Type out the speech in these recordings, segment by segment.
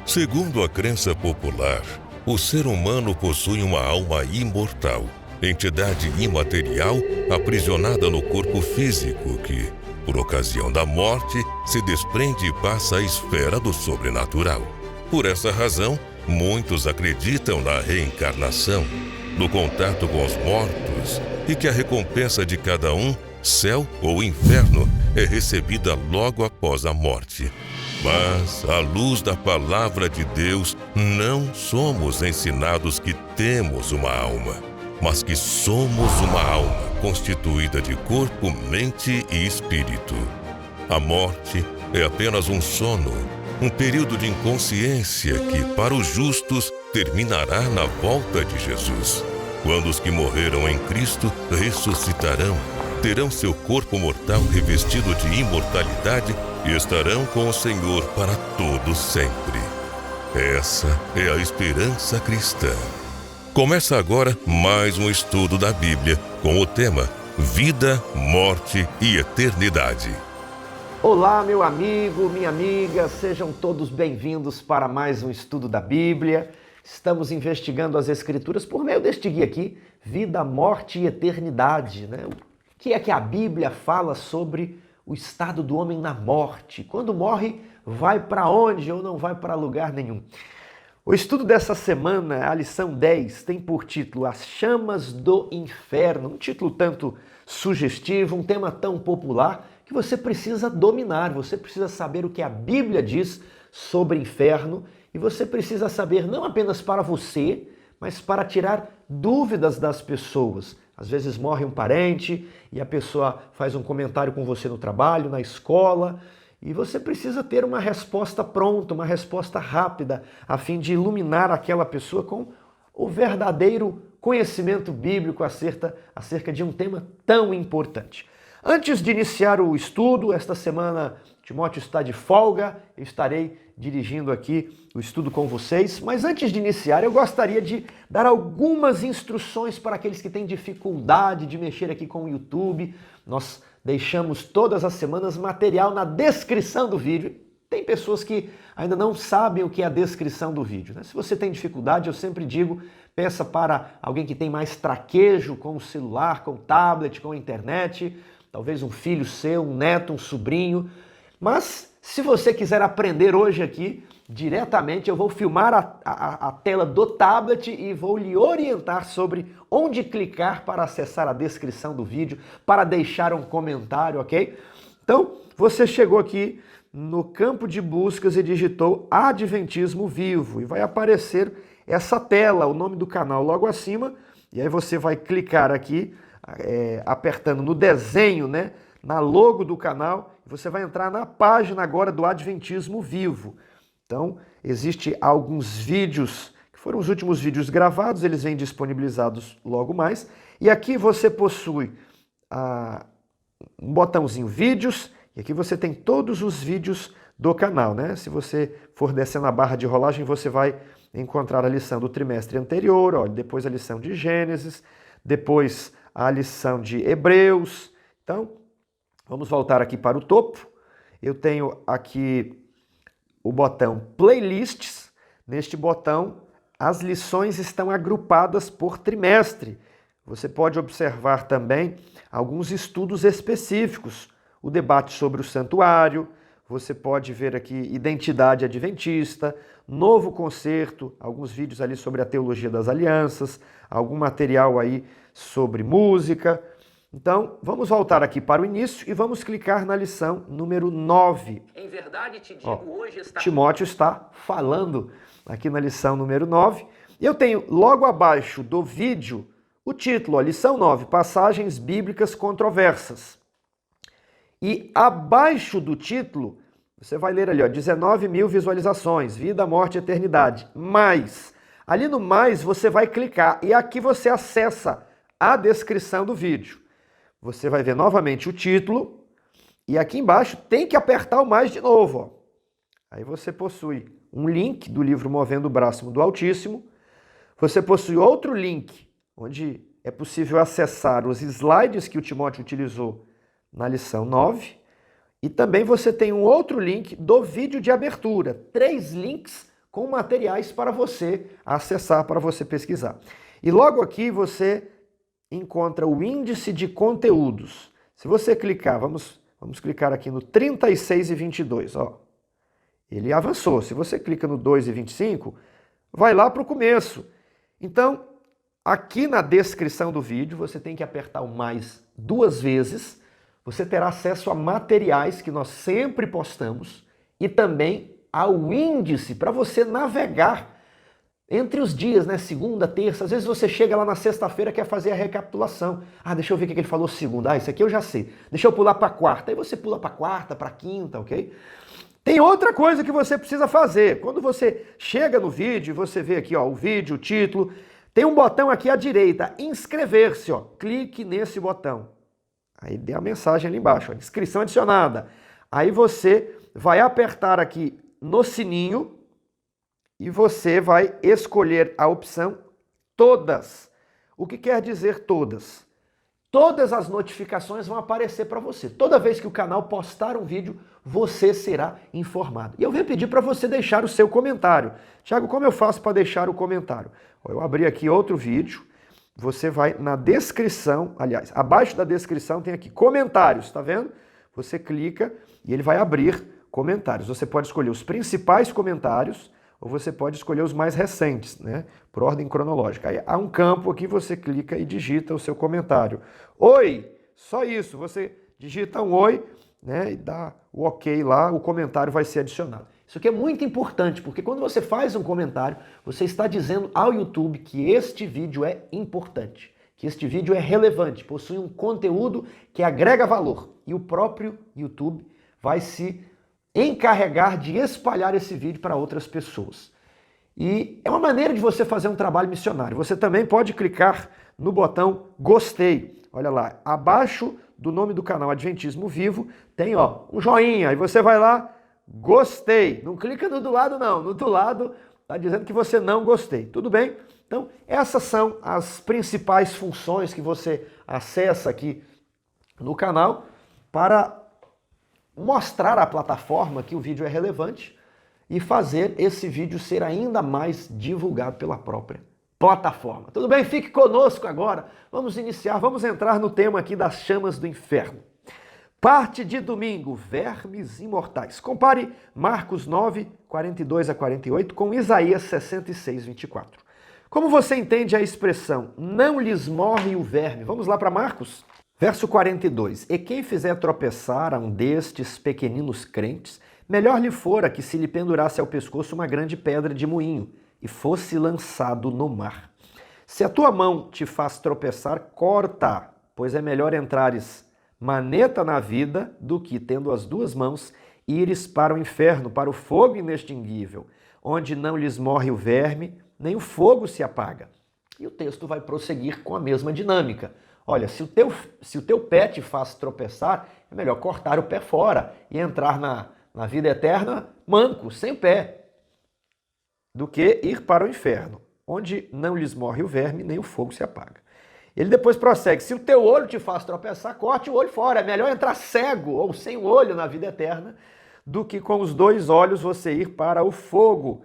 Segundo a crença popular, o ser humano possui uma alma imortal, entidade imaterial aprisionada no corpo físico que, por ocasião da morte, se desprende e passa à esfera do sobrenatural. Por essa razão, muitos acreditam na reencarnação, no contato com os mortos e que a recompensa de cada um, céu ou inferno, é recebida logo após a morte. Mas, à luz da palavra de Deus, não somos ensinados que temos uma alma, mas que somos uma alma constituída de corpo, mente e espírito. A morte é apenas um sono, um período de inconsciência que, para os justos, terminará na volta de Jesus. Quando os que morreram em Cristo ressuscitarão, terão seu corpo mortal revestido de imortalidade e estarão com o Senhor para todo sempre. Essa é a esperança cristã. Começa agora mais um estudo da Bíblia com o tema Vida, Morte e Eternidade. Olá, meu amigo, minha amiga, sejam todos bem-vindos para mais um estudo da Bíblia. Estamos investigando as Escrituras por meio deste guia aqui, Vida, Morte e Eternidade, né? O que é que a Bíblia fala sobre o estado do homem na morte? Quando morre, vai para onde ou não vai para lugar nenhum? O estudo dessa semana, a lição 10, tem por título As Chamas do Inferno. Um título tanto sugestivo, um tema tão popular que você precisa dominar, você precisa saber o que a Bíblia diz sobre inferno e você precisa saber não apenas para você, mas para tirar dúvidas das pessoas. Às vezes morre um parente e a pessoa faz um comentário com você no trabalho, na escola, e você precisa ter uma resposta pronta, uma resposta rápida, a fim de iluminar aquela pessoa com o verdadeiro conhecimento bíblico acerca de um tema tão importante. Antes de iniciar o estudo, esta semana Timóteo está de folga, eu estarei dirigindo aqui o estudo com vocês, mas antes de iniciar eu gostaria de dar algumas instruções para aqueles que têm dificuldade de mexer aqui com o YouTube. Nós deixamos todas as semanas material na descrição do vídeo. Tem pessoas que ainda não sabem o que é a descrição do vídeo, né? Se você tem dificuldade, eu sempre digo, peça para alguém que tem mais traquejo com o celular, com o tablet, com a internet, talvez um filho seu, um neto, um sobrinho. Mas se você quiser aprender hoje aqui, diretamente eu vou filmar a tela do tablet e vou lhe orientar sobre onde clicar para acessar a descrição do vídeo, para deixar um comentário, ok? Então, você chegou aqui no campo de buscas e digitou Adventismo Vivo e vai aparecer essa tela, o nome do canal logo acima, e aí você vai clicar aqui, apertando no desenho, né, na logo do canal, você vai entrar na página agora do Adventismo Vivo. Então, existem alguns vídeos, que foram os últimos vídeos gravados, eles vêm disponibilizados logo mais, e aqui você possui um botãozinho Vídeos, e aqui você tem todos os vídeos do canal, né? Se você for descer na barra de rolagem, você vai encontrar a lição do trimestre anterior, ó, depois a lição de Gênesis, depois a lição de Hebreus. Então, vamos voltar aqui para o topo. Eu tenho aqui o botão Playlists. Neste botão, as lições estão agrupadas por trimestre. Você pode observar também alguns estudos específicos. O debate sobre o santuário, você pode ver aqui Identidade Adventista, Novo Concerto, alguns vídeos ali sobre a teologia das alianças, algum material aí sobre música. Então, vamos voltar aqui para o início e vamos clicar na lição número 9. Em verdade te digo, hoje está... Timóteo está falando aqui na lição número 9. E eu tenho logo abaixo do vídeo o título, a lição 9, Passagens Bíblicas Controversas. E abaixo do título, você vai ler ali, ó, 19 mil visualizações, vida, morte e eternidade. Mais. Ali no mais você vai clicar e aqui você acessa a descrição do vídeo. Você vai ver novamente o título e aqui embaixo tem que apertar o mais de novo. Ó. Aí você possui um link do livro Movendo o Braço do Altíssimo. Você possui outro link onde é possível acessar os slides que o Timóteo utilizou na lição 9. E também você tem um outro link do vídeo de abertura. 3 links com materiais para você acessar, para você pesquisar. E logo aqui você encontra o índice de conteúdos. Se você clicar, vamos clicar aqui no 36 e 22, ó. Ele avançou. Se você clica no 2 e 25, vai lá para o começo. Então, aqui na descrição do vídeo, você tem que apertar o mais 2 vezes. Você terá acesso a materiais que nós sempre postamos e também ao índice para você navegar entre os dias, né? Segunda, terça. Às vezes você chega lá na sexta-feira e quer fazer a recapitulação. Ah, deixa eu ver o que ele falou segunda. Ah, isso aqui eu já sei. Deixa eu pular para quarta. Aí você pula para quarta, para quinta, ok? Tem outra coisa que você precisa fazer. Quando você chega no vídeo, você vê aqui, ó, o vídeo, o título, tem um botão aqui à direita, inscrever-se, ó. Clique nesse botão. Aí dê a mensagem ali embaixo, ó, inscrição adicionada. Aí você vai apertar aqui no sininho e você vai escolher a opção todas. O que quer dizer todas? Todas as notificações vão aparecer para você. Toda vez que o canal postar um vídeo, você será informado. E eu venho pedir para você deixar o seu comentário. Tiago, como eu faço para deixar o comentário? Eu abri aqui outro vídeo. Você vai na descrição, aliás, abaixo da descrição tem aqui comentários, tá vendo? Você clica e ele vai abrir comentários. Você pode escolher os principais comentários ou você pode escolher os mais recentes, né? Por ordem cronológica. Aí há um campo aqui, você clica e digita o seu comentário. Oi! Só isso. Você digita um oi, né? E dá o ok lá, o comentário vai ser adicionado. Isso aqui é muito importante, porque quando você faz um comentário, você está dizendo ao YouTube que este vídeo é importante, que este vídeo é relevante, possui um conteúdo que agrega valor. E o próprio YouTube vai se encarregar de espalhar esse vídeo para outras pessoas. E é uma maneira de você fazer um trabalho missionário. Você também pode clicar no botão gostei. Olha lá, abaixo do nome do canal Adventismo Vivo tem, ó, um joinha. Aí você vai lá, gostei. Não clica no do lado não, no do lado está dizendo que você não gostei. Tudo bem? Então, essas são as principais funções que você acessa aqui no canal para mostrar à plataforma que o vídeo é relevante e fazer esse vídeo ser ainda mais divulgado pela própria plataforma. Tudo bem? Fique conosco agora. Vamos iniciar, vamos entrar no tema aqui das chamas do inferno. Parte de domingo, vermes imortais. Compare Marcos 9, 42 a 48 com Isaías 66, 24. Como você entende a expressão, não lhes morre o verme? Vamos lá para Marcos? Verso 42. E quem fizer tropeçar a um destes pequeninos crentes, melhor lhe fora que se lhe pendurasse ao pescoço uma grande pedra de moinho e fosse lançado no mar. Se a tua mão te faz tropeçar, corta, pois é melhor entrares maneta na vida do que, tendo as 2 mãos, ires para o inferno, para o fogo inextinguível, onde não lhes morre o verme, nem o fogo se apaga. E o texto vai prosseguir com a mesma dinâmica. Olha, se o teu pé te faz tropeçar, é melhor cortar o pé fora e entrar na vida eterna manco, sem pé, do que ir para o inferno, onde não lhes morre o verme, nem o fogo se apaga. Ele depois prossegue, se o teu olho te faz tropeçar, corte o olho fora. É melhor entrar cego ou sem o olho na vida eterna, do que com os 2 olhos você ir para o fogo.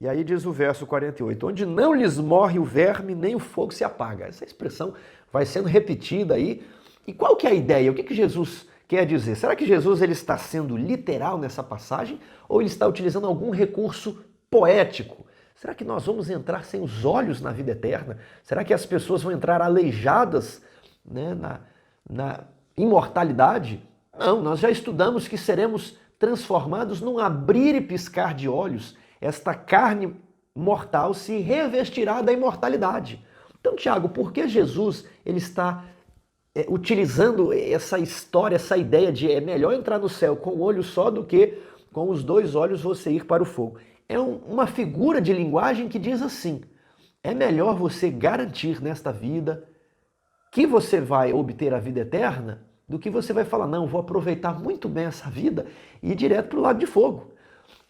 E aí diz o verso 48, onde não lhes morre o verme, nem o fogo se apaga. Essa expressão vai sendo repetida aí. E qual que é a ideia? O que Jesus quer dizer? Será que Jesus ele está sendo literal nessa passagem ou ele está utilizando algum recurso poético? Será que nós vamos entrar sem os olhos na vida eterna? Será que as pessoas vão entrar aleijadas, né, na imortalidade? Não, nós já estudamos que seremos transformados num abrir e piscar de olhos. Esta carne mortal se revestirá da imortalidade. Então, Tiago, por que Jesus ele está utilizando essa história, essa ideia de é melhor entrar no céu com um olho só do que com os 2 olhos você ir para o fogo? É uma figura de linguagem que diz assim, é melhor você garantir nesta vida que você vai obter a vida eterna do que você vai falar, não, vou aproveitar muito bem essa vida e ir direto para o lado de fogo.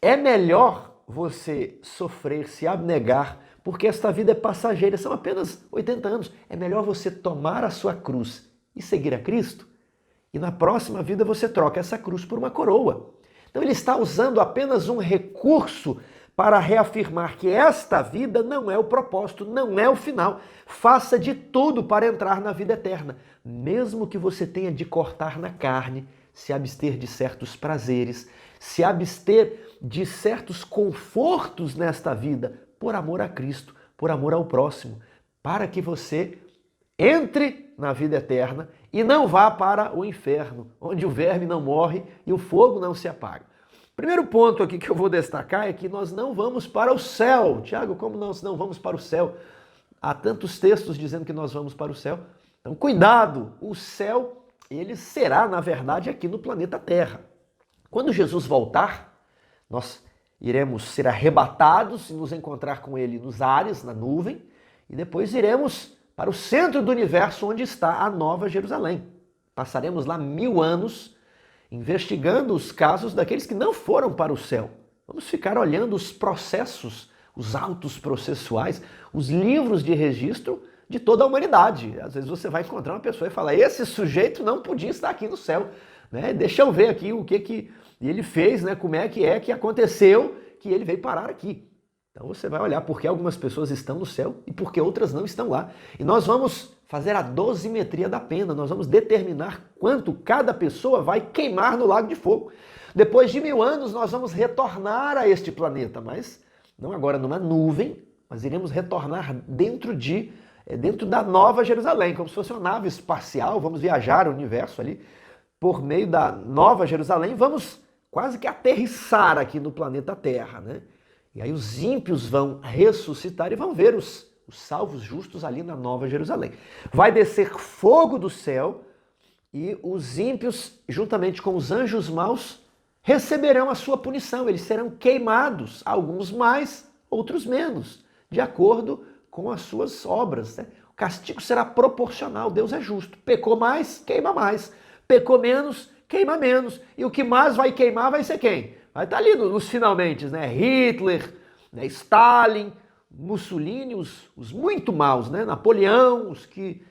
É melhor você sofrer, se abnegar, porque esta vida é passageira, são apenas 80 anos. É melhor você tomar a sua cruz e seguir a Cristo, e na próxima vida você troca essa cruz por uma coroa. Então ele está usando apenas um recurso para reafirmar que esta vida não é o propósito, não é o final. Faça de tudo para entrar na vida eterna, mesmo que você tenha de cortar na carne, se abster de certos prazeres, se abster de certos confortos nesta vida, por amor a Cristo, por amor ao próximo, para que você entre na vida eterna e não vá para o inferno, onde o verme não morre e o fogo não se apaga. Primeiro ponto aqui que eu vou destacar é que nós não vamos para o céu. Tiago, como nós não vamos para o céu? Há tantos textos dizendo que nós vamos para o céu. Então, cuidado, o céu, ele será, na verdade, aqui no planeta Terra. Quando Jesus voltar, nós iremos ser arrebatados e nos encontrar com ele nos ares, na nuvem, e depois iremos para o centro do universo, onde está a Nova Jerusalém. Passaremos lá 1000 anos investigando os casos daqueles que não foram para o céu. Vamos ficar olhando os processos, os autos processuais, os livros de registro de toda a humanidade. Às vezes você vai encontrar uma pessoa e falar, esse sujeito não podia estar aqui no céu, né? Deixa eu ver aqui o que ele fez, né? Como é que aconteceu que ele veio parar aqui. Então você vai olhar por que algumas pessoas estão no céu e por que outras não estão lá. E nós vamos fazer a dosimetria da pena, nós vamos determinar quanto cada pessoa vai queimar no lago de fogo. Depois de 1000 anos nós vamos retornar a este planeta, mas não agora numa nuvem, mas iremos retornar dentro da Nova Jerusalém, como se fosse uma nave espacial, vamos viajar o universo ali por meio da Nova Jerusalém, vamos quase que aterrissar aqui no planeta Terra, né? E aí os ímpios vão ressuscitar e vão ver os salvos justos ali na Nova Jerusalém. Vai descer fogo do céu e os ímpios, juntamente com os anjos maus, receberão a sua punição. Eles serão queimados, alguns mais, outros menos, de acordo com as suas obras, né? O castigo será proporcional, Deus é justo. Pecou mais, queima mais. Pecou menos, queima menos. E o que mais vai queimar vai ser quem? Vai estar ali nos finalmente, né? Hitler, né? Stalin, Mussolini, os muito maus, né? Napoleão, os que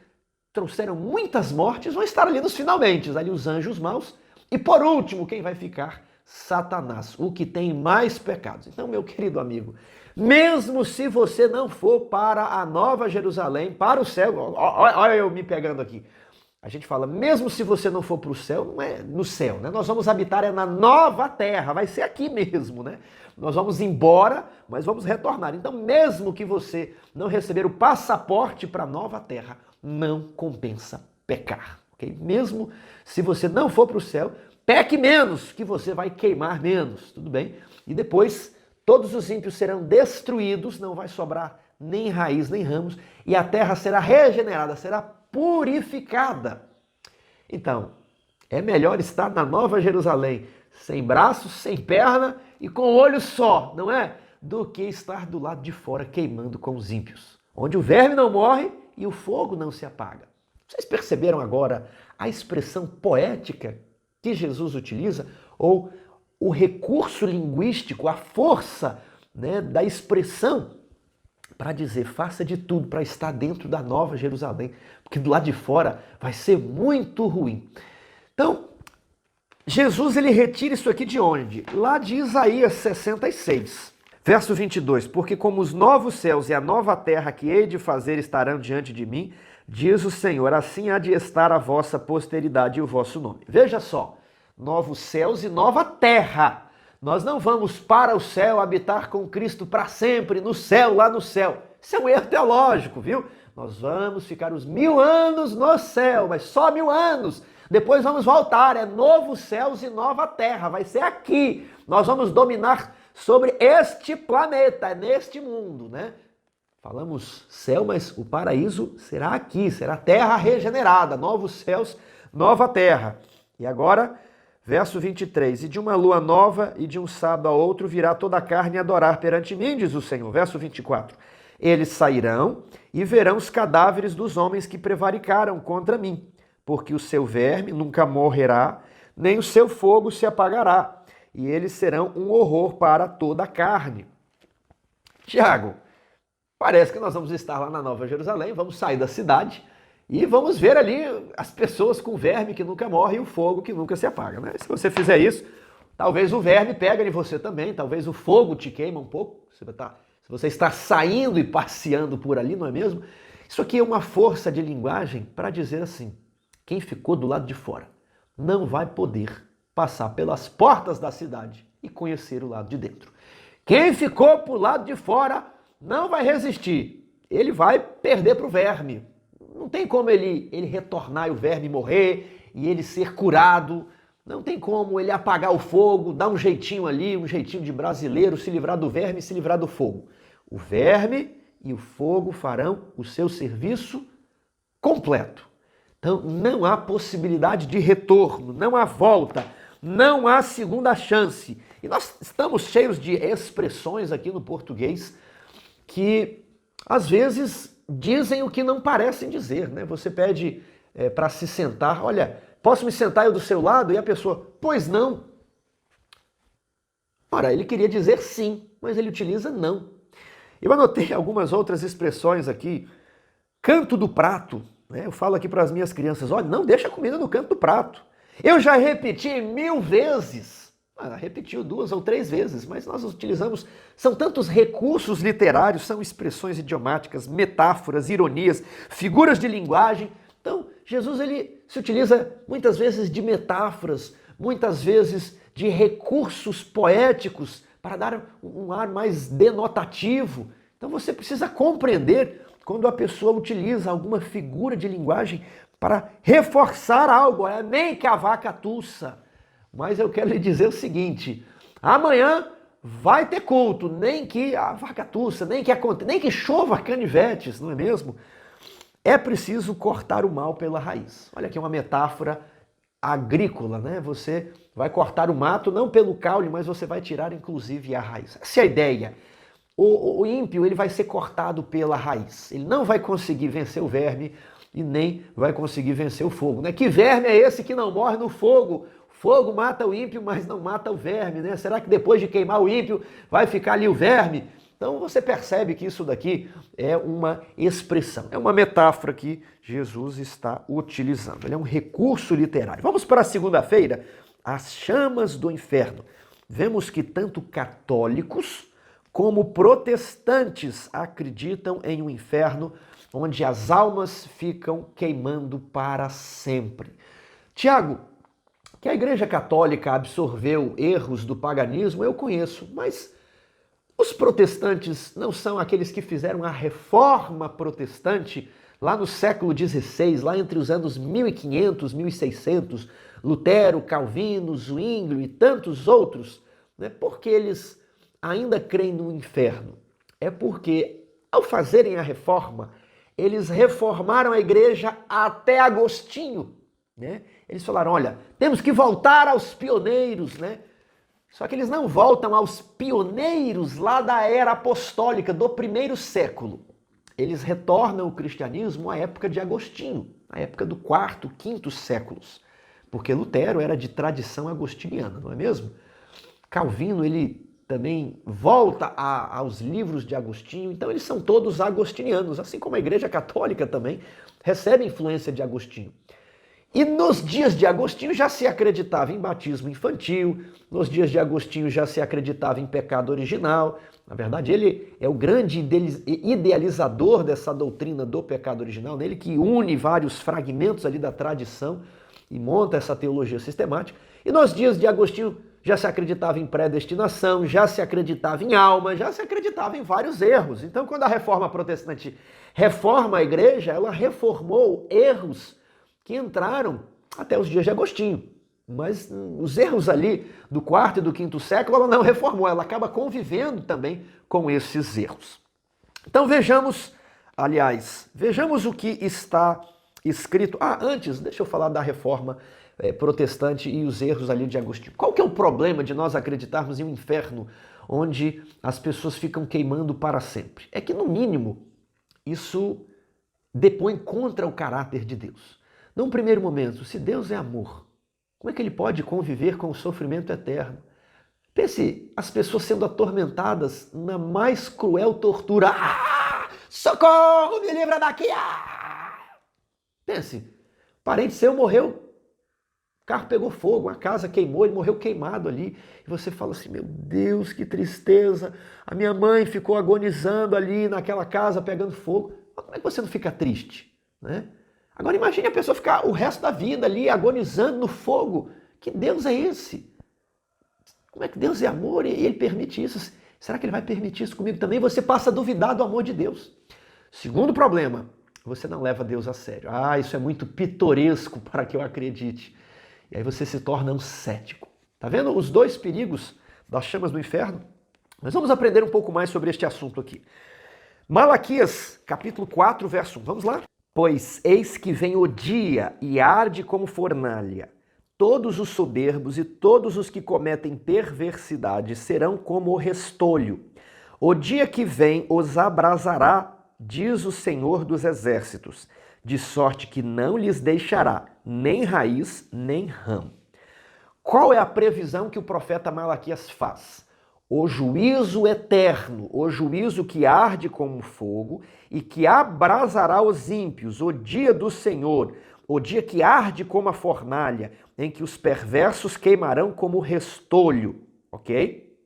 trouxeram muitas mortes, vão estar ali nos finalmente, ali os anjos maus. E por último, quem vai ficar? Satanás, o que tem mais pecados. Então, meu querido amigo, mesmo se você não for para a Nova Jerusalém, para o céu, olha eu me pegando aqui. A gente fala, mesmo se você não for para o céu, não é no céu, né? Nós vamos habitar na nova terra, vai ser aqui mesmo, né? Nós vamos embora, mas vamos retornar. Então, mesmo que você não receber o passaporte para a nova terra, não compensa pecar, ok? Mesmo se você não for para o céu, peque menos, que você vai queimar menos, tudo bem? E depois, todos os ímpios serão destruídos, não vai sobrar nem raiz, nem ramos, e a terra será regenerada, será purificada. Então, é melhor estar na Nova Jerusalém, sem braços, sem perna e com olho só, não é? Do que estar do lado de fora queimando com os ímpios, onde o verme não morre e o fogo não se apaga. Vocês perceberam agora a expressão poética que Jesus utiliza? Ou o recurso linguístico, a força, né, da expressão para dizer, faça de tudo para estar dentro da Nova Jerusalém, porque do lado de fora vai ser muito ruim. Então, Jesus ele retira isso aqui de onde? Lá de Isaías 66, verso 22. Porque como os novos céus e a nova terra que hei de fazer estarão diante de mim, diz o Senhor, assim há de estar a vossa posteridade e o vosso nome. Veja só, novos céus e nova terra. Nós não vamos para o céu habitar com Cristo para sempre, no céu, lá no céu. Isso é um erro teológico, viu? Nós vamos ficar os 1000 anos no céu, mas só 1000 anos. Depois vamos voltar, é novos céus e nova terra, vai ser aqui. Nós vamos dominar sobre este planeta, neste mundo, né? Falamos céu, mas o paraíso será aqui, será terra regenerada, novos céus, nova terra. E agora, verso 23, e de uma lua nova e de um sábado a outro virá toda a carne adorar perante mim, diz o Senhor. Verso 24, eles sairão e verão os cadáveres dos homens que prevaricaram contra mim, porque o seu verme nunca morrerá, nem o seu fogo se apagará, e eles serão um horror para toda a carne. Tiago, parece que nós vamos estar lá na Nova Jerusalém, vamos sair da cidade e vamos ver ali as pessoas com verme que nunca morre e o fogo que nunca se apaga, né? Se você fizer isso, Talvez o verme pegue em você também, talvez o fogo te queima um pouco, se você está saindo e passeando por ali, não é mesmo? Isso aqui é uma força de linguagem para dizer assim, quem ficou do lado de fora não vai poder passar pelas portas da cidade e conhecer o lado de dentro. Quem ficou pro lado de fora não vai resistir, ele vai perder para o verme. Não tem como ele retornar e o verme morrer e ele ser curado. Não tem como ele apagar o fogo, dar um jeitinho ali, um jeitinho de brasileiro, se livrar do verme e se livrar do fogo. O verme e o fogo farão o seu serviço completo. Então não há possibilidade de retorno, não há volta, não há segunda chance. E nós estamos cheios de expressões aqui no português que às vezes dizem o que não parecem dizer, né? Você pede para se sentar, olha, posso me sentar eu do seu lado? E a pessoa, pois não. Ora, ele queria dizer sim, mas ele utiliza não. Eu anotei algumas outras expressões aqui. Canto do prato, né? Eu falo aqui para as minhas crianças, olha, não deixa a comida no canto do prato. Eu já repeti 1000 vezes. Repetiu 2 ou 3 vezes, mas nós utilizamos, são tantos recursos literários, são expressões idiomáticas, metáforas, ironias, figuras de linguagem. Então, Jesus ele se utiliza muitas vezes de metáforas, muitas vezes de recursos poéticos para dar um ar mais denotativo. Então você precisa compreender quando a pessoa utiliza alguma figura de linguagem para reforçar algo, nem que a vaca tussa. Mas eu quero lhe dizer o seguinte, amanhã vai ter culto, nem que a vaca tussa, nem que chova canivetes, não é mesmo? É preciso cortar o mal pela raiz. Olha aqui uma metáfora agrícola, né? Você vai cortar o mato não pelo caule, mas você vai tirar inclusive a raiz. Essa é a ideia. O ímpio ele vai ser cortado pela raiz. Ele não vai conseguir vencer o verme e nem vai conseguir vencer o fogo, né? Que verme é esse que não morre no fogo? Fogo mata o ímpio, mas não mata o verme, né? Será que depois de queimar o ímpio vai ficar ali o verme? Então você percebe que isso daqui é uma expressão, é uma metáfora que Jesus está utilizando. Ele é um recurso literário. Vamos para a segunda-feira, as chamas do inferno. Vemos que tanto católicos como protestantes acreditam em um inferno onde as almas ficam queimando para sempre. Tiago, que a Igreja Católica absorveu erros do paganismo, eu conheço, mas os protestantes não são aqueles que fizeram a reforma protestante lá no século XVI, lá entre os anos 1500, 1600, Lutero, Calvino, Zwinglio e tantos outros, né? Porque eles ainda creem no inferno. É porque, ao fazerem a reforma, eles reformaram a igreja até Agostinho, né? Eles falaram, olha, temos que voltar aos pioneiros, né? Só que eles não voltam aos pioneiros lá da era apostólica, do primeiro século. Eles retornam o cristianismo à época de Agostinho, à época do quarto, quinto séculos. Porque Lutero era de tradição agostiniana, não é mesmo? Calvino, ele também volta aos livros de Agostinho, então eles são todos agostinianos, assim como a Igreja Católica também recebe influência de Agostinho. E nos dias de Agostinho já se acreditava em batismo infantil, nos dias de Agostinho já se acreditava em pecado original. Na verdade, ele é o grande idealizador dessa doutrina do pecado original, nele que une vários fragmentos ali da tradição e monta essa teologia sistemática. E nos dias de Agostinho já se acreditava em predestinação, já se acreditava em alma, já se acreditava em vários erros. Então, quando a reforma protestante reforma a igreja, ela reformou erros que entraram até os dias de Agostinho. Mas os erros ali do quarto e do quinto século ela não reformou, ela acaba convivendo também com esses erros. Então vejamos o que está escrito. Antes, deixa eu falar da reforma protestante e os erros ali de Agostinho. Qual que é o problema de nós acreditarmos em um inferno onde as pessoas ficam queimando para sempre? É que, no mínimo, isso depõe contra o caráter de Deus. Num primeiro momento, se Deus é amor, como é que ele pode conviver com o sofrimento eterno? Pense as pessoas sendo atormentadas na mais cruel tortura. Socorro, me livra daqui! Pense, parente seu morreu carro pegou fogo, a casa queimou, ele morreu queimado ali. E você fala assim, meu Deus, que tristeza. A minha mãe ficou agonizando ali naquela casa pegando fogo. Mas como é que você não fica triste, né? Agora imagine a pessoa ficar o resto da vida ali agonizando no fogo. Que Deus é esse? Como é que Deus é amor e ele permite isso? Será que ele vai permitir isso comigo também? Você passa a duvidar do amor de Deus. Segundo problema, você não leva Deus a sério. Ah, isso é muito pitoresco para que eu acredite. E aí você se torna um cético. Tá vendo os dois perigos das chamas do inferno? Nós vamos aprender um pouco mais sobre este assunto aqui. Malaquias, capítulo 4, verso 1. Vamos lá? Pois eis que vem o dia e arde como fornalha. Todos os soberbos e todos os que cometem perversidade serão como o restolho. O dia que vem os abrasará, diz o Senhor dos Exércitos, de sorte que não lhes deixará nem raiz, nem ramo. Qual é a previsão que o profeta Malaquias faz? O juízo eterno, o juízo que arde como fogo e que abrasará os ímpios, o dia do Senhor, o dia que arde como a fornalha, em que os perversos queimarão como restolho, ok?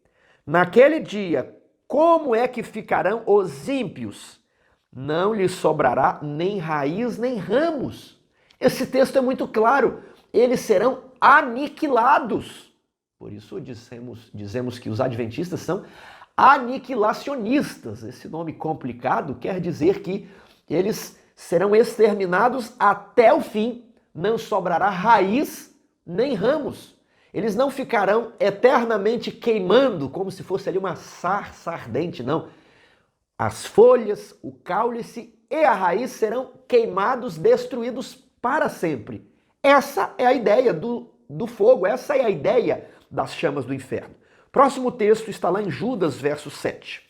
Naquele dia, como é que ficarão os ímpios? Não lhes sobrará nem raiz, nem ramos. Esse texto é muito claro, eles serão aniquilados. Por isso dizemos que os adventistas são aniquilacionistas. Esse nome complicado quer dizer que eles serão exterminados até o fim. Não sobrará raiz nem ramos. Eles não ficarão eternamente queimando como se fosse ali uma sarça ardente, não. As folhas, o cálice e a raiz serão queimados, destruídos para sempre. Essa é a ideia do fogo, essa é a ideia das chamas do inferno. Próximo texto está lá em Judas, verso 7.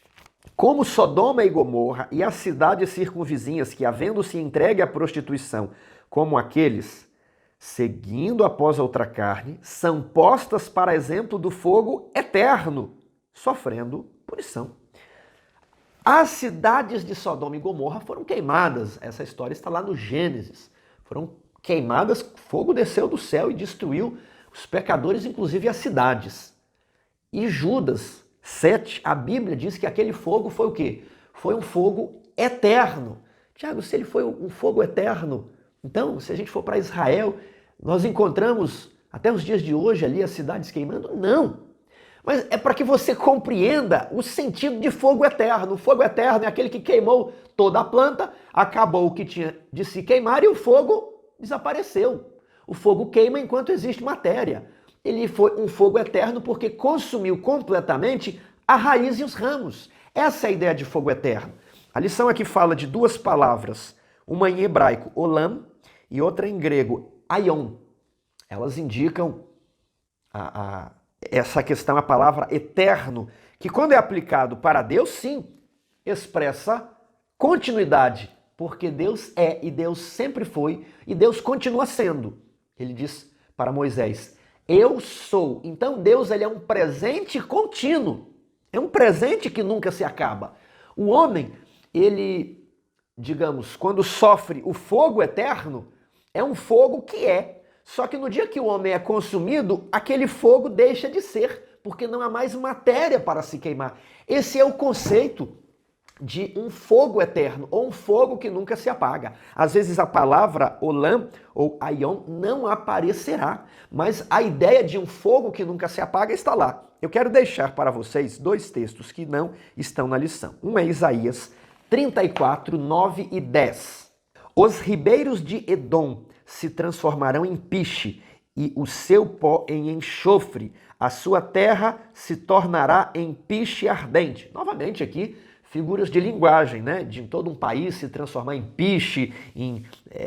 Como Sodoma e Gomorra e as cidades circunvizinhas que, havendo-se entregue à prostituição, como aqueles, seguindo após a outra carne, são postas para exemplo do fogo eterno, sofrendo punição. As cidades de Sodoma e Gomorra foram queimadas. Essa história está lá no Gênesis. Foram queimadas, fogo desceu do céu e destruiu os pecadores, inclusive as cidades. E Judas 7, a Bíblia diz que aquele fogo foi o quê? Foi um fogo eterno. Tiago, se ele foi um fogo eterno, então, se a gente for para Israel, nós encontramos até os dias de hoje ali as cidades queimando? Não. Mas é para que você compreenda o sentido de fogo eterno. O fogo eterno é aquele que queimou toda a planta, acabou o que tinha de se queimar e o fogo desapareceu. O fogo queima enquanto existe matéria. Ele foi um fogo eterno porque consumiu completamente a raiz e os ramos. Essa é a ideia de fogo eterno. A lição aqui fala de duas palavras, uma em hebraico, olam, e outra em grego, aion. Elas indicam essa questão, a palavra eterno, que quando é aplicado para Deus, sim, expressa continuidade, porque Deus é e Deus sempre foi e Deus continua sendo. Ele diz para Moisés, eu sou. Então Deus ele é um presente contínuo, é um presente que nunca se acaba. O homem, ele, digamos, quando sofre o fogo eterno, é um fogo que é. Só que no dia que o homem é consumido, aquele fogo deixa de ser, porque não há mais matéria para se queimar. Esse é o conceito de um fogo eterno, ou um fogo que nunca se apaga. Às vezes a palavra olam ou aion não aparecerá, mas a ideia de um fogo que nunca se apaga está lá. Eu quero deixar para vocês dois textos que não estão na lição. Um é Isaías 34, 9 e 10. Os ribeiros de Edom se transformarão em piche e o seu pó em enxofre. A sua terra se tornará em piche ardente. Novamente aqui, figuras de linguagem, né? De todo um país se transformar em piche, em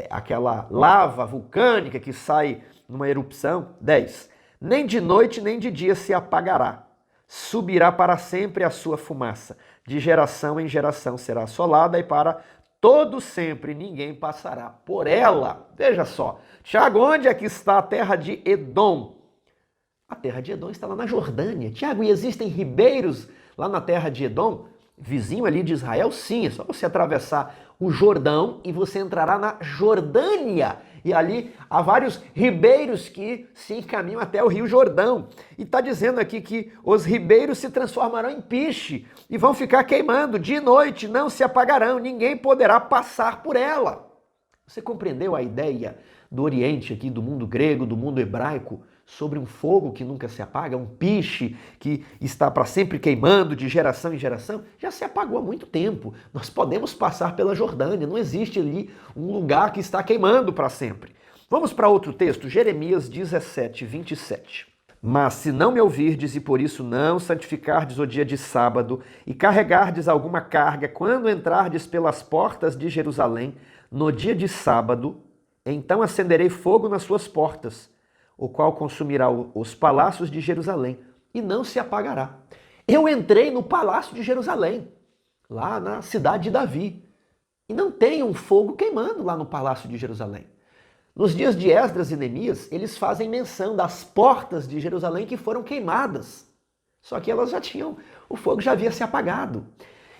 aquela lava vulcânica que sai numa erupção. 10. Nem de noite nem de dia se apagará. Subirá para sempre a sua fumaça. De geração em geração será assolada e para todo sempre ninguém passará por ela. Veja só. Tiago, onde é que está a terra de Edom? A terra de Edom está lá na Jordânia. Tiago, e existem ribeiros lá na terra de Edom? Vizinho ali de Israel? Sim, é só você atravessar o Jordão e você entrará na Jordânia. E ali há vários ribeiros que se encaminham até o Rio Jordão. E está dizendo aqui que os ribeiros se transformarão em piche e vão ficar queimando de noite, não se apagarão, ninguém poderá passar por ela. Você compreendeu a ideia do Oriente aqui, do mundo grego, do mundo hebraico, sobre um fogo que nunca se apaga, um piche que está para sempre queimando de geração em geração? Já se apagou há muito tempo. Nós podemos passar pela Jordânia, não existe ali um lugar que está queimando para sempre. Vamos para outro texto, Jeremias 17, 27. Mas se não me ouvirdes e por isso não santificardes o dia de sábado e carregardes alguma carga quando entrardes pelas portas de Jerusalém no dia de sábado, então acenderei fogo nas suas portas, o qual consumirá os palácios de Jerusalém e não se apagará. Eu entrei no palácio de Jerusalém, lá na cidade de Davi, e não tem um fogo queimando lá no palácio de Jerusalém. Nos dias de Esdras e Neemias, eles fazem menção das portas de Jerusalém que foram queimadas. Só que elas já tinham, o fogo já havia se apagado.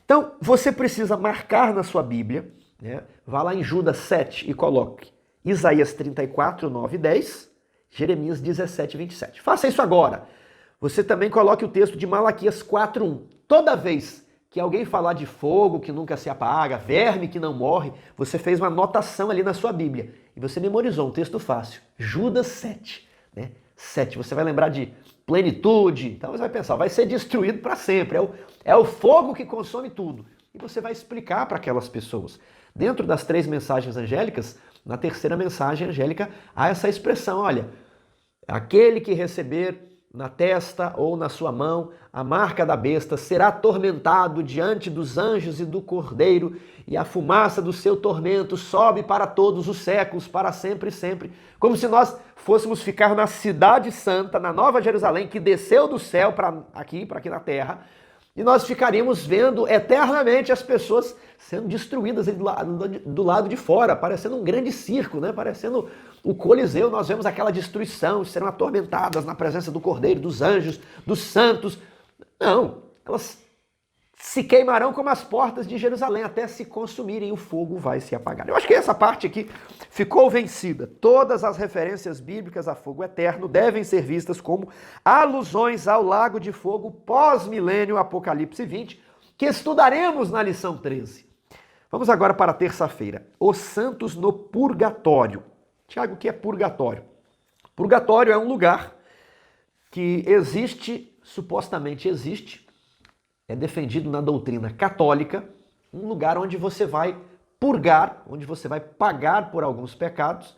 Então, você precisa marcar na sua Bíblia, né? Vá lá em Judas 7 e coloque Isaías 34, 9 e 10, Jeremias 17, 27. Faça isso agora. Você também coloque o texto de Malaquias 4, 1. Toda vez que alguém falar de fogo que nunca se apaga, verme que não morre, você fez uma anotação ali na sua Bíblia. E você memorizou um texto fácil. Judas 7, né? 7. Você vai lembrar de plenitude. Então você vai pensar, vai ser destruído para sempre. É o fogo que consome tudo. E você vai explicar para aquelas pessoas. Dentro das 3 mensagens angélicas, na terceira mensagem angélica, há essa expressão, olha, aquele que receber na testa ou na sua mão a marca da besta será atormentado diante dos anjos e do cordeiro, e a fumaça do seu tormento sobe para todos os séculos, para sempre e sempre. Como se nós fôssemos ficar na cidade santa, na Nova Jerusalém, que desceu do céu para aqui na terra, e nós ficaríamos vendo eternamente as pessoas sendo destruídas do lado de fora, parecendo um grande circo, né? Parecendo o Coliseu. Nós vemos aquela destruição, serão atormentadas na presença do Cordeiro, dos anjos, dos santos. Não, elas se queimarão como as portas de Jerusalém até se consumirem, o fogo vai se apagar. Eu acho que essa parte aqui ficou vencida. Todas as referências bíblicas a fogo eterno devem ser vistas como alusões ao lago de fogo pós-milênio, Apocalipse 20, que estudaremos na lição 13. Vamos agora para a terça-feira. Os santos no purgatório. Tiago, o que é purgatório? Purgatório é um lugar que existe, supostamente existe, é defendido na doutrina católica, um lugar onde você vai purgar, onde você vai pagar por alguns pecados,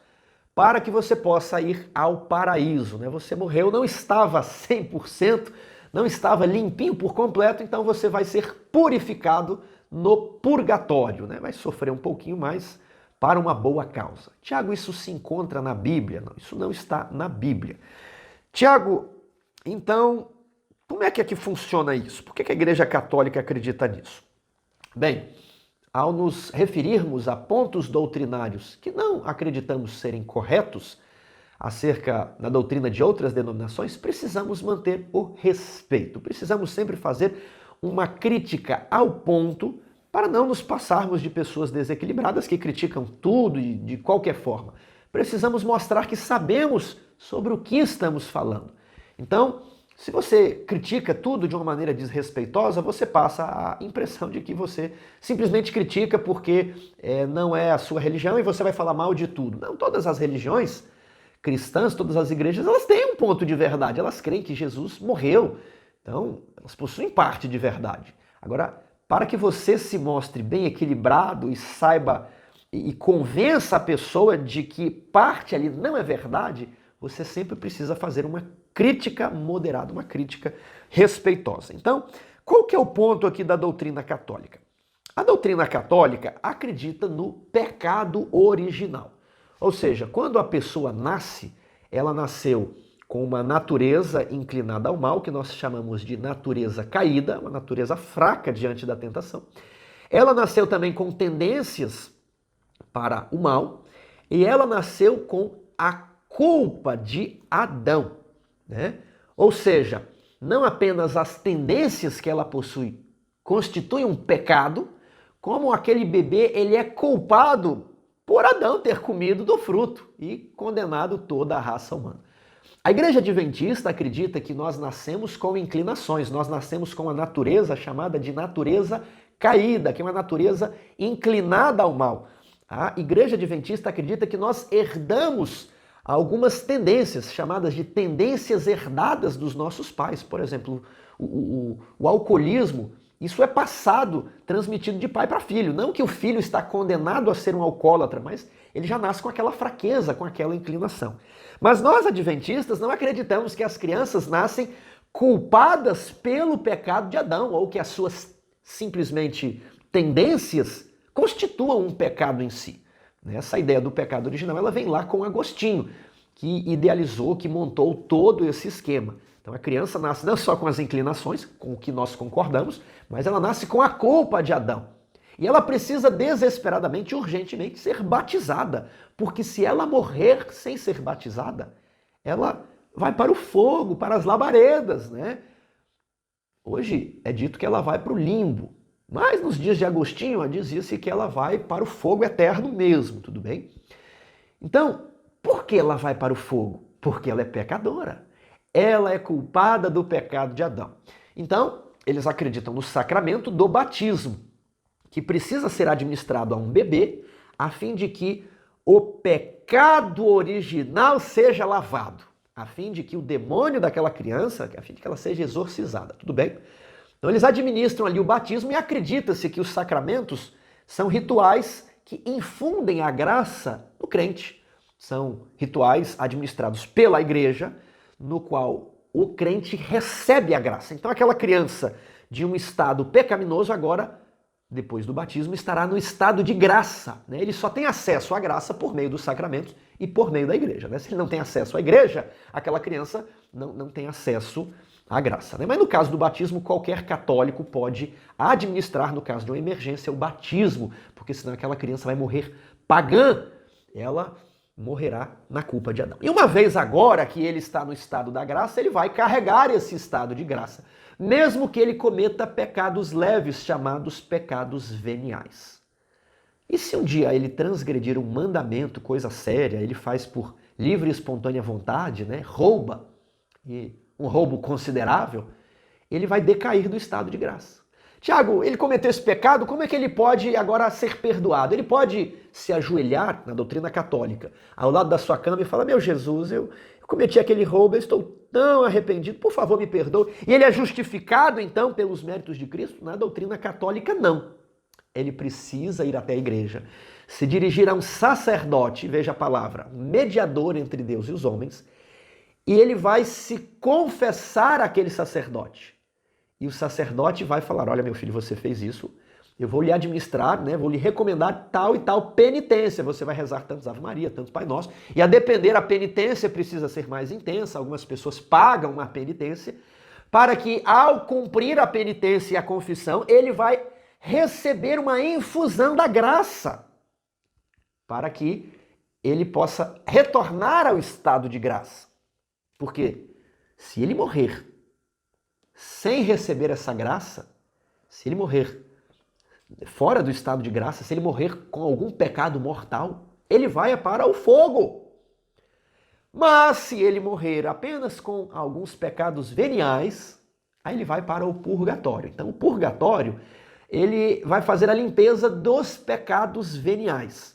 para que você possa ir ao paraíso, né? Você morreu, não estava 100%, não estava limpinho por completo, então você vai ser purificado no purgatório, né? Vai sofrer um pouquinho mais para uma boa causa. Tiago, isso se encontra na Bíblia? Não, isso não está na Bíblia. Tiago, então, como é que funciona isso? Por que a Igreja Católica acredita nisso? Bem, ao nos referirmos a pontos doutrinários que não acreditamos serem corretos acerca da doutrina de outras denominações, precisamos manter o respeito. Precisamos sempre fazer uma crítica ao ponto para não nos passarmos de pessoas desequilibradas que criticam tudo e de qualquer forma. Precisamos mostrar que sabemos sobre o que estamos falando. Então, se você critica tudo de uma maneira desrespeitosa, você passa a impressão de que você simplesmente critica porque não é a sua religião e você vai falar mal de tudo. Não, todas as religiões cristãs, todas as igrejas, elas têm um ponto de verdade. Elas creem que Jesus morreu. Então, elas possuem parte de verdade. Agora, para que você se mostre bem equilibrado e saiba e convença a pessoa de que parte ali não é verdade, você sempre precisa fazer uma crítica moderada, uma crítica respeitosa. Então, qual que é o ponto aqui da doutrina católica? A doutrina católica acredita no pecado original. Ou seja, quando a pessoa nasce, ela nasceu com uma natureza inclinada ao mal, que nós chamamos de natureza caída, uma natureza fraca diante da tentação. Ela nasceu também com tendências para o mal, e ela nasceu com a culpa de Adão, né? Ou seja, não apenas as tendências que ela possui constituem um pecado, como aquele bebê ele é culpado por Adão ter comido do fruto e condenado toda a raça humana. A Igreja Adventista acredita que nós nascemos com inclinações, nós nascemos com a natureza chamada de natureza caída, que é uma natureza inclinada ao mal. A Igreja Adventista acredita que nós herdamos algumas tendências, chamadas de tendências herdadas dos nossos pais. Por exemplo, o alcoolismo, isso é passado, transmitido de pai para filho. Não que o filho está condenado a ser um alcoólatra, mas ele já nasce com aquela fraqueza, com aquela inclinação. Mas nós, adventistas, não acreditamos que as crianças nascem culpadas pelo pecado de Adão, ou que as suas simplesmente tendências constituam um pecado em si. Essa ideia do pecado original, ela vem lá com Agostinho, que idealizou, que montou todo esse esquema. Então a criança nasce não só com as inclinações, com o que nós concordamos, mas ela nasce com a culpa de Adão. E ela precisa desesperadamente, urgentemente ser batizada, porque se ela morrer sem ser batizada, ela vai para o fogo, para as labaredas, né? Hoje é dito que ela vai para o limbo, mas nos dias de Agostinho dizia-se que ela vai para o fogo eterno mesmo, tudo bem? Então, por que ela vai para o fogo? Porque ela é pecadora. Ela é culpada do pecado de Adão. Então, eles acreditam no sacramento do batismo, que precisa ser administrado a um bebê, a fim de que o pecado original seja lavado, a fim de que o demônio daquela criança, a fim de que ela seja exorcizada, tudo bem? Então eles administram ali o batismo e acredita-se que os sacramentos são rituais que infundem a graça no crente. São rituais administrados pela igreja, no qual o crente recebe a graça. Então aquela criança de um estado pecaminoso agora, depois do batismo, estará no estado de graça. Né? Ele só tem acesso à graça por meio dos sacramentos e por meio da igreja. Né? Se ele não tem acesso à igreja, aquela criança não tem acesso à graça. Né? Mas no caso do batismo, qualquer católico pode administrar, no caso de uma emergência, o batismo, porque senão aquela criança vai morrer pagã. Ela morrerá na culpa de Adão. E uma vez agora que ele está no estado da graça, ele vai carregar esse estado de graça, mesmo que ele cometa pecados leves, chamados pecados veniais. E se um dia ele transgredir um mandamento, coisa séria, ele faz por livre e espontânea vontade, né, rouba, e um roubo considerável, ele vai decair do estado de graça. Tiago, ele cometeu esse pecado, como é que ele pode agora ser perdoado? Ele pode se ajoelhar na doutrina católica, ao lado da sua cama e falar, meu Jesus, eu cometi aquele roubo, eu estou tão arrependido, por favor me perdoe. E ele é justificado então pelos méritos de Cristo? Na doutrina católica não. Ele precisa ir até a igreja, se dirigir a um sacerdote, veja a palavra, um mediador entre Deus e os homens, e ele vai se confessar àquele sacerdote. E o sacerdote vai falar, olha meu filho, você fez isso, eu vou lhe administrar, né, vou lhe recomendar tal e tal penitência. Você vai rezar tantos Ave Maria, tantos Pai Nosso. E a depender, a penitência precisa ser mais intensa. Algumas pessoas pagam uma penitência para que, ao cumprir a penitência e a confissão, ele vai receber uma infusão da graça para que ele possa retornar ao estado de graça. Porque se ele morrer sem receber essa graça, se ele morrer fora do estado de graça, se ele morrer com algum pecado mortal, ele vai para o fogo. Mas se ele morrer apenas com alguns pecados veniais, aí ele vai para o purgatório. Então o purgatório, ele vai fazer a limpeza dos pecados veniais.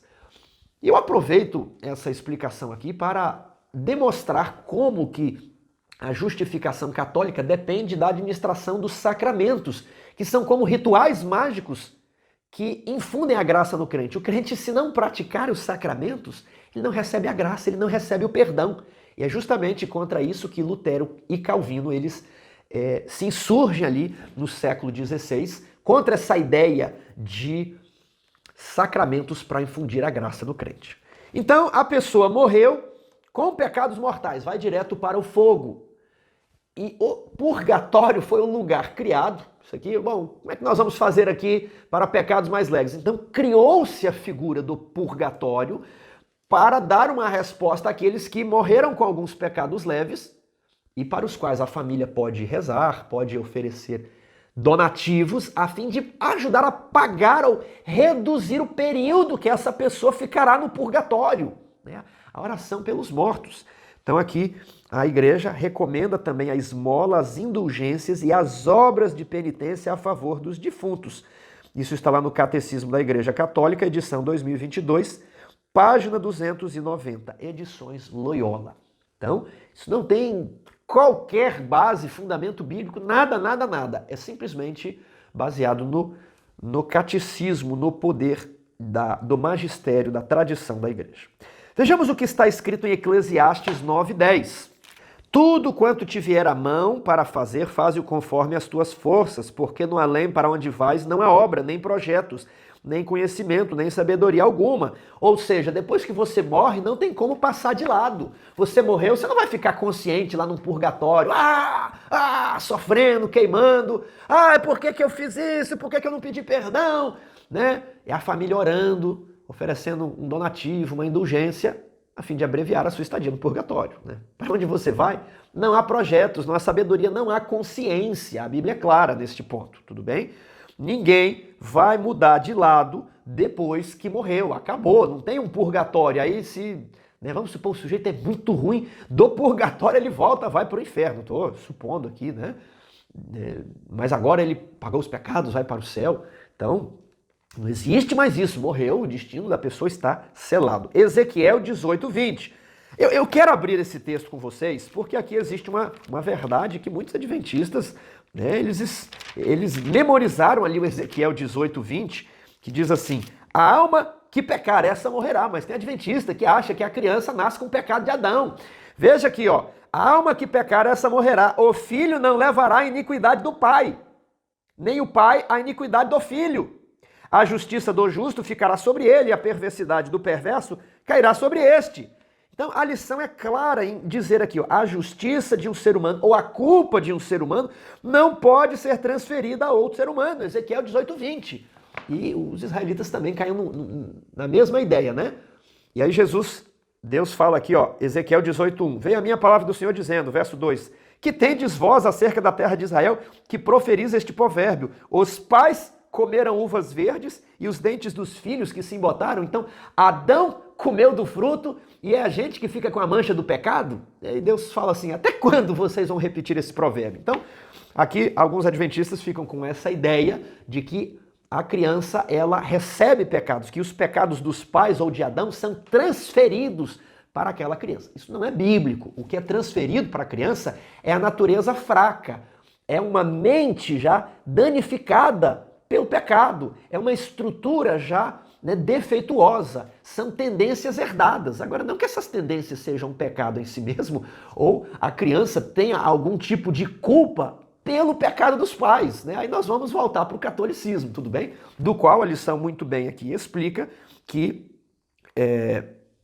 E eu aproveito essa explicação aqui para demonstrar como que a justificação católica depende da administração dos sacramentos, que são como rituais mágicos que infundem a graça no crente. O crente, se não praticar os sacramentos, ele não recebe a graça, ele não recebe o perdão. E é justamente contra isso que Lutero e Calvino eles se insurgem ali no século XVI, contra essa ideia de sacramentos para infundir a graça no crente. Então, a pessoa morreu com pecados mortais, vai direto para o fogo. E o purgatório foi um lugar criado, isso aqui, bom, como é que nós vamos fazer aqui para pecados mais leves? Então criou-se a figura do purgatório para dar uma resposta àqueles que morreram com alguns pecados leves e para os quais a família pode rezar, pode oferecer donativos a fim de ajudar a pagar ou reduzir o período que essa pessoa ficará no purgatório, né? A oração pelos mortos. Então aqui a igreja recomenda também a esmola, as indulgências e as obras de penitência a favor dos defuntos. Isso está lá no Catecismo da Igreja Católica, edição 2022, página 290, edições Loyola. Então, isso não tem qualquer base, fundamento bíblico, nada. É simplesmente baseado no catecismo, no poder do magistério, da tradição da igreja. Vejamos o que está escrito em Eclesiastes 9:10. Tudo quanto te vier à mão para fazer, faze-o conforme as tuas forças, porque no além para onde vais não há obra, nem projetos, nem conhecimento, nem sabedoria alguma. Ou seja, depois que você morre, não tem como passar de lado. Você morreu, você não vai ficar consciente lá no purgatório, sofrendo, queimando. Por que eu fiz isso? Por que eu não pedi perdão? Né? É a família orando, oferecendo um donativo, uma indulgência, a fim de abreviar a sua estadia no purgatório, né? Para onde você vai, não há projetos, não há sabedoria, não há consciência. A Bíblia é clara neste ponto, tudo bem? Ninguém vai mudar de lado depois que morreu, acabou, não tem um purgatório. Aí vamos supor, o sujeito é muito ruim, do purgatório ele volta, vai para o inferno. Estou supondo aqui, né? Mas agora ele pagou os pecados, vai para o céu. Então, não existe mais isso, morreu, o destino da pessoa está selado. Ezequiel 18:20. Eu quero abrir esse texto com vocês, porque aqui existe uma verdade que muitos adventistas, né, eles memorizaram ali o Ezequiel 18:20, que diz assim: a alma que pecar, essa morrerá. Mas tem adventista que acha que a criança nasce com o pecado de Adão. Veja aqui, ó, a alma que pecar, essa morrerá. O filho não levará a iniquidade do pai, nem o pai a iniquidade do filho. A justiça do justo ficará sobre ele, e a perversidade do perverso cairá sobre este. Então a lição é clara em dizer aqui, ó, a justiça de um ser humano ou a culpa de um ser humano não pode ser transferida a outro ser humano. Ezequiel 18:20. E os israelitas também caíram na mesma ideia, né? E aí Deus fala aqui, ó, Ezequiel 18:1. Veio a minha palavra do Senhor dizendo, verso 2, que tendes vós acerca da terra de Israel, que proferis este provérbio, os pais comeram uvas verdes e os dentes dos filhos que se embotaram. Então, Adão comeu do fruto e é a gente que fica com a mancha do pecado? E aí Deus fala assim, até quando vocês vão repetir esse provérbio? Então, aqui alguns adventistas ficam com essa ideia de que a criança, ela recebe pecados, que os pecados dos pais ou de Adão são transferidos para aquela criança. Isso não é bíblico. O que é transferido para a criança é a natureza fraca, é uma mente já danificada pelo pecado, é uma estrutura já, né, defeituosa, são tendências herdadas. Agora, não que essas tendências sejam um pecado em si mesmo, ou a criança tenha algum tipo de culpa pelo pecado dos pais, né? Aí nós vamos voltar para o catolicismo, tudo bem? Do qual a lição muito bem aqui explica que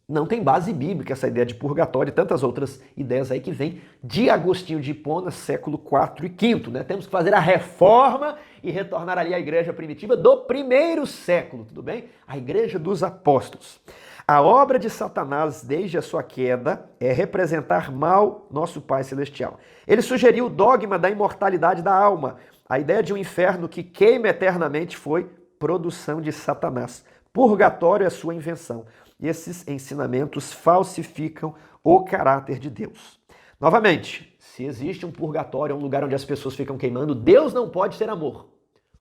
não tem base bíblica essa ideia de purgatório e tantas outras ideias aí que vêm de Agostinho de Hipona, século IV e V, né? Temos que fazer a reforma e retornar ali à igreja primitiva do primeiro século, tudo bem? A igreja dos apóstolos. A obra de Satanás desde a sua queda é representar mal nosso Pai Celestial. Ele sugeriu o dogma da imortalidade da alma. A ideia de um inferno que queima eternamente foi produção de Satanás. Purgatório é sua invenção. E esses ensinamentos falsificam o caráter de Deus. Novamente, se existe um purgatório, um lugar onde as pessoas ficam queimando, Deus não pode ser amor,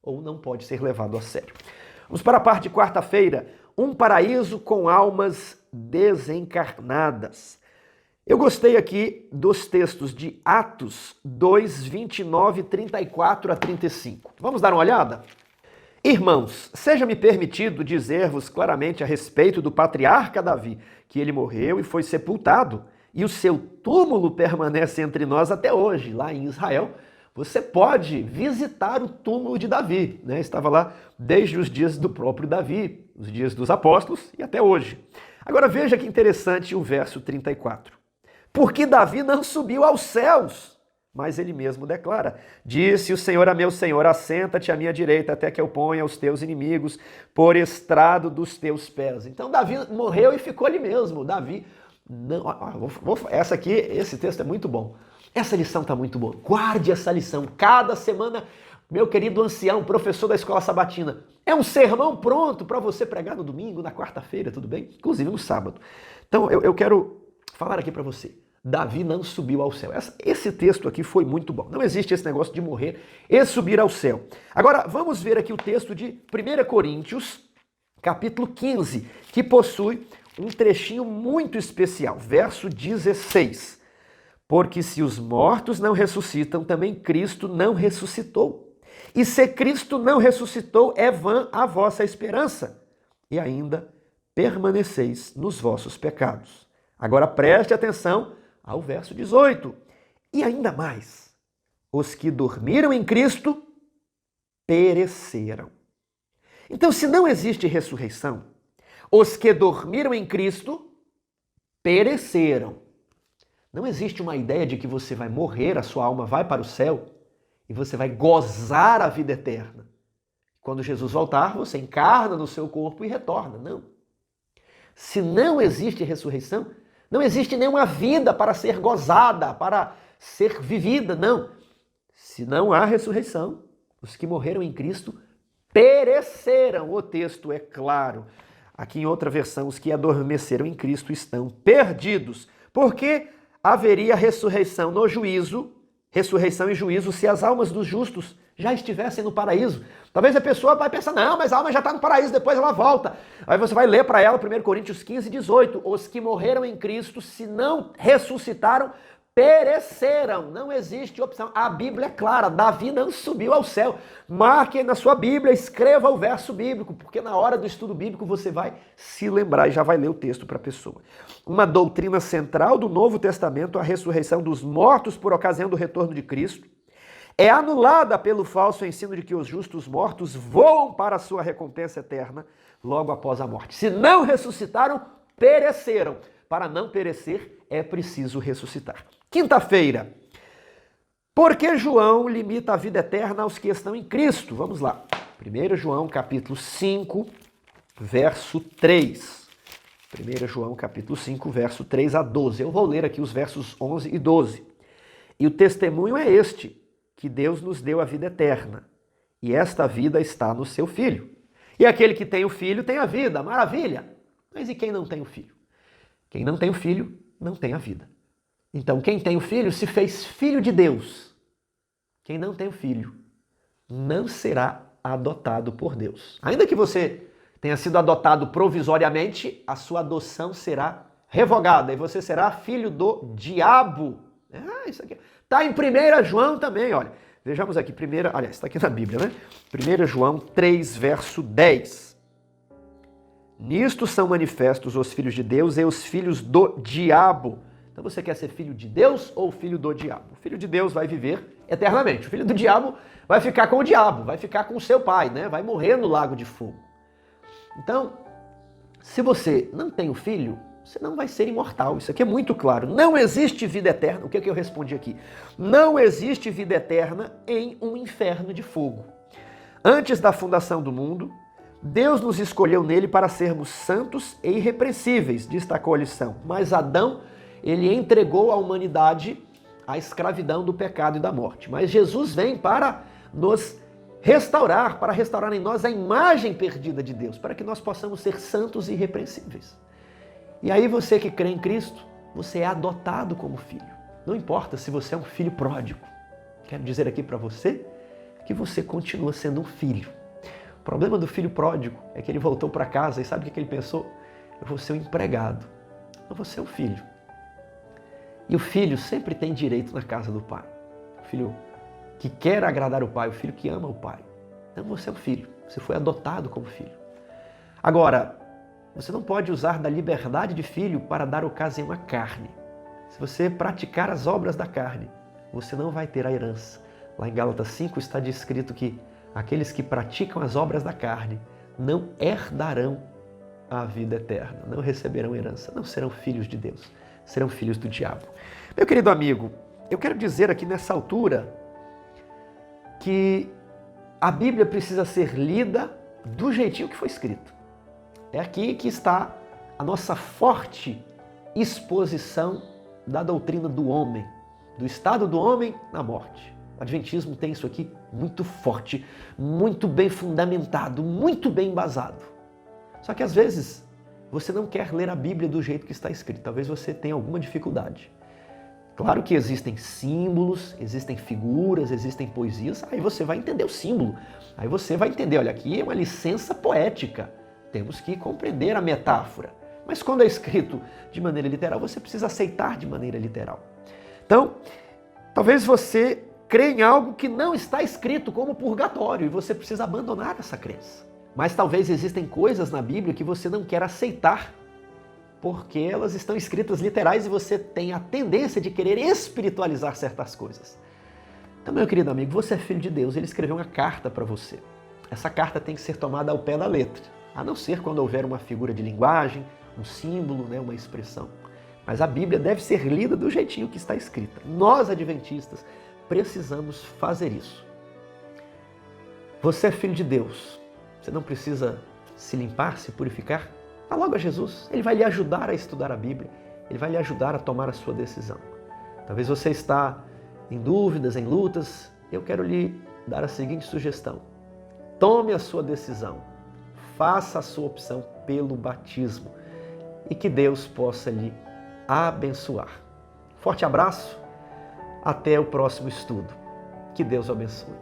ou não pode ser levado a sério. Vamos para a parte de quarta-feira, um paraíso com almas desencarnadas. Eu gostei aqui dos textos de Atos 2, 29, 34 a 35. Vamos dar uma olhada? Irmãos, seja-me permitido dizer-vos claramente a respeito do patriarca Davi, que ele morreu e foi sepultado, e o seu túmulo permanece entre nós até hoje, lá em Israel. Você pode visitar o túmulo de Davi, né? Estava lá desde os dias do próprio Davi, os dias dos apóstolos e até hoje. Agora veja que interessante o verso 34. Porque Davi não subiu aos céus, mas ele mesmo declara, disse o Senhor a meu Senhor, assenta-te à minha direita até que eu ponha os teus inimigos por estrado dos teus pés. Então Davi morreu e ficou ali mesmo. Davi, não, esse texto é muito bom. Essa lição está muito boa. Guarde essa lição. Cada semana Meu querido ancião, professor da escola sabatina, é um sermão pronto para você pregar no domingo, na quarta-feira, tudo bem? Inclusive no sábado. Então eu quero falar aqui para você. Davi não subiu ao céu. Esse texto aqui foi muito bom. Não existe esse negócio de morrer e subir ao céu. Agora, vamos ver aqui o texto de 1 Coríntios, capítulo 15, que possui um trechinho muito especial, verso 16. Porque se os mortos não ressuscitam, também Cristo não ressuscitou. E se Cristo não ressuscitou, é vã a vossa esperança. E ainda permaneceis nos vossos pecados. Agora preste atenção ao verso 18. E ainda mais, os que dormiram em Cristo pereceram. Então, se não existe ressurreição, os que dormiram em Cristo pereceram. Não existe uma ideia de que você vai morrer, a sua alma vai para o céu e você vai gozar a vida eterna. Quando Jesus voltar, você encarna no seu corpo e retorna. Não. Se não existe ressurreição, não existe nenhuma vida para ser gozada, para ser vivida, não. Se não há ressurreição, os que morreram em Cristo pereceram. O texto é claro. Aqui em outra versão, os que adormeceram em Cristo estão perdidos. Porque haveria ressurreição no juízo, ressurreição e juízo, se as almas dos justos já estivessem no paraíso. Talvez a pessoa vai pensar, não, mas a alma já está no paraíso, depois ela volta. Aí você vai ler para ela 1 Coríntios 15, 18. Os que morreram em Cristo, se não ressuscitaram, pereceram. Não existe opção. A Bíblia é clara, Davi não subiu ao céu. Marque na sua Bíblia, escreva o verso bíblico, porque na hora do estudo bíblico você vai se lembrar e já vai ler o texto para a pessoa. Uma doutrina central do Novo Testamento, a ressurreição dos mortos por ocasião do retorno de Cristo, é anulada pelo falso ensino de que os justos mortos voam para a sua recompensa eterna logo após a morte. Se não ressuscitaram, pereceram. Para não perecer, é preciso ressuscitar. Quinta-feira. Por que João limita a vida eterna aos que estão em Cristo? Vamos lá. 1 João, capítulo 5, verso 3. 1 João, capítulo 5, verso 3 a 12. Eu vou ler aqui os versos 11 e 12. E o testemunho é este, que Deus nos deu a vida eterna, e esta vida está no seu Filho. E aquele que tem o Filho tem a vida, maravilha. Mas e quem não tem o Filho? Quem não tem o Filho não tem a vida. Então, quem tem o Filho se fez filho de Deus. Quem não tem o Filho não será adotado por Deus. Ainda que você tenha sido adotado provisoriamente, a sua adoção será revogada e você será filho do diabo. Isso aqui está em 1 João também, olha. Vejamos aqui, está aqui na Bíblia, né? 1 João 3, verso 10. Nisto são manifestos os filhos de Deus e os filhos do diabo. Então você quer ser filho de Deus ou filho do diabo? O filho de Deus vai viver eternamente. O filho do diabo vai ficar com o diabo, vai ficar com o seu pai, né? Vai morrer no lago de fogo. Então, se você não tem o filho, você não vai ser imortal. Isso aqui é muito claro. Não existe vida eterna. O que é que eu respondi aqui? Não existe vida eterna em um inferno de fogo. Antes da fundação do mundo, Deus nos escolheu nele para sermos santos e irrepreensíveis, destacou a lição. Mas Adão, ele entregou à humanidade a escravidão do pecado e da morte. Mas Jesus vem para nos restaurar, para restaurar em nós a imagem perdida de Deus, para que nós possamos ser santos e irrepreensíveis. E aí você que crê em Cristo, você é adotado como filho. Não importa se você é um filho pródigo. Quero dizer aqui para você que você continua sendo um filho. O problema do filho pródigo é que ele voltou para casa e sabe o que ele pensou? Eu vou ser um empregado, eu vou ser um filho. E o filho sempre tem direito na casa do pai. O filho que quer agradar o pai, o filho que ama o pai. Então você é um filho, você foi adotado como filho. Agora, você não pode usar da liberdade de filho para dar ocasião à carne. Se você praticar as obras da carne, você não vai ter a herança. Lá em Gálatas 5 está descrito que aqueles que praticam as obras da carne não herdarão a vida eterna, não receberão herança, não serão filhos de Deus, serão filhos do diabo. Meu querido amigo, eu quero dizer aqui nessa altura que a Bíblia precisa ser lida do jeitinho que foi escrito. É aqui que está a nossa forte exposição da doutrina do homem, do estado do homem na morte. O Adventismo tem isso aqui muito forte, muito bem fundamentado, muito bem embasado. Só que às vezes você não quer ler a Bíblia do jeito que está escrito. Talvez você tenha alguma dificuldade. Claro que existem símbolos, existem figuras, existem poesias, aí você vai entender o símbolo. Aí você vai entender, olha, aqui é uma licença poética. Temos que compreender a metáfora. Mas quando é escrito de maneira literal, você precisa aceitar de maneira literal. Então, talvez você crê em algo que não está escrito como purgatório e você precisa abandonar essa crença. Mas talvez existem coisas na Bíblia que você não quer aceitar porque elas estão escritas literais e você tem a tendência de querer espiritualizar certas coisas. Então, meu querido amigo, você é filho de Deus, ele escreveu uma carta para você. Essa carta tem que ser tomada ao pé da letra, a não ser quando houver uma figura de linguagem, um símbolo, uma expressão. Mas a Bíblia deve ser lida do jeitinho que está escrita. Nós, adventistas, precisamos fazer isso. Você é filho de Deus, você não precisa se limpar, se purificar. Vá logo a Jesus, Ele vai lhe ajudar a estudar a Bíblia, Ele vai lhe ajudar a tomar a sua decisão. Talvez você está em dúvidas, em lutas, eu quero lhe dar a seguinte sugestão. Tome a sua decisão, faça a sua opção pelo batismo e que Deus possa lhe abençoar. Forte abraço, até o próximo estudo. Que Deus o abençoe.